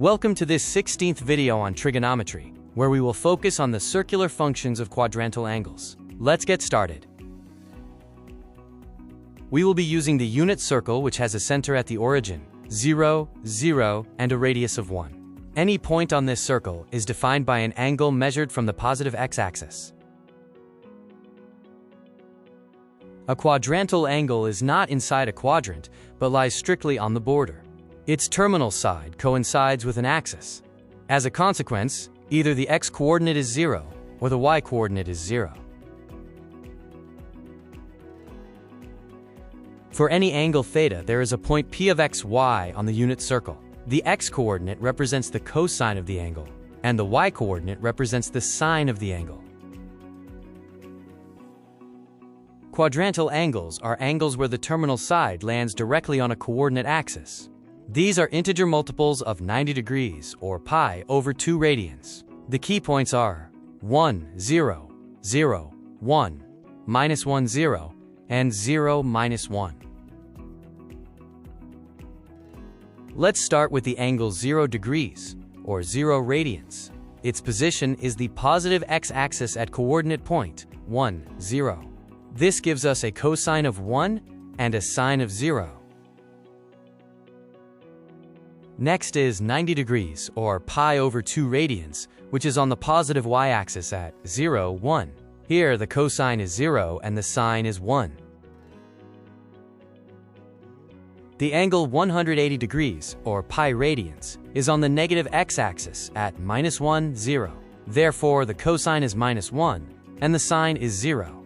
Welcome to this 16th video on trigonometry, where we will focus on the circular functions of quadrantal angles. Let's get started. We will be using the unit circle, which has a center at the origin, 0, 0, and a radius of 1. Any point on this circle is defined by an angle measured from the positive x-axis. A quadrantal angle is not inside a quadrant, but lies strictly on the border. Its terminal side coincides with an axis. As a consequence, either the x-coordinate is 0 or the y-coordinate is 0. For any angle theta, there is a point P of xy on the unit circle. The x-coordinate represents the cosine of the angle, and the y-coordinate represents the sine of the angle. Quadrantal angles are angles where the terminal side lands directly on a coordinate axis. These are integer multiples of 90 degrees, or pi, over 2 radians. The key points are 1, 0, 0, 1, minus 1, 0, and 0, minus 1. Let's start with the angle 0 degrees, or 0 radians. Its position is the positive x-axis at coordinate point 1, 0. This gives us a cosine of 1 and a sine of 0. Next is 90 degrees, or pi over 2 radians, which is on the positive y-axis at 0, 1. Here, the cosine is 0 and the sine is 1. The angle 180 degrees, or pi radians, is on the negative x-axis at minus 1, 0. Therefore, the cosine is minus 1 and the sine is 0.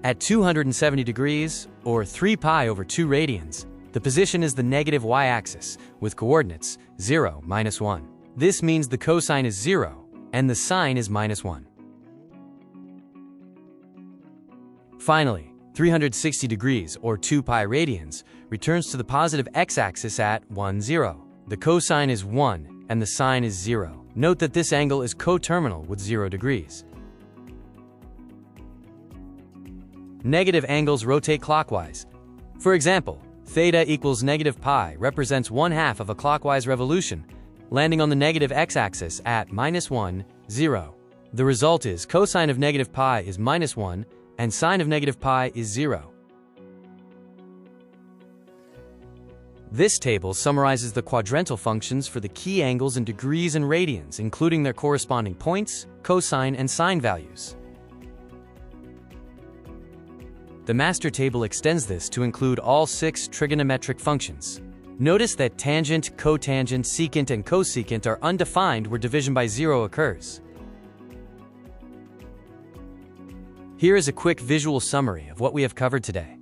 At 270 degrees, or 3 pi over 2 radians, the position is the negative y-axis, with coordinates 0, minus 1. This means the cosine is 0, and the sine is minus 1. Finally, 360 degrees, or 2 pi radians, returns to the positive x-axis at 1, 0. The cosine is 1, and the sine is 0. Note that this angle is coterminal with 0 degrees. Negative angles rotate clockwise. For example, theta equals negative pi represents 1/2 of a clockwise revolution, landing on the negative x-axis at minus 1, 0. The result is cosine of negative pi is minus 1 and sine of negative pi is 0. This table summarizes the quadrantal functions for the key angles in degrees and radians, including their corresponding points, cosine, and sine values. The master table extends this to include all 6 trigonometric functions. Notice that tangent, cotangent, secant, and cosecant are undefined where division by 0 occurs. Here is a quick visual summary of what we have covered today.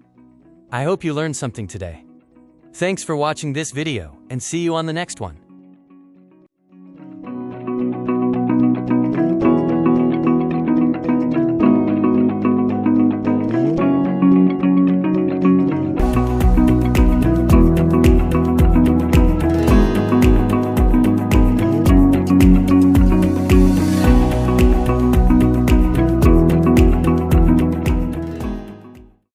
I hope you learned something today. Thanks for watching this video, and see you on the next one.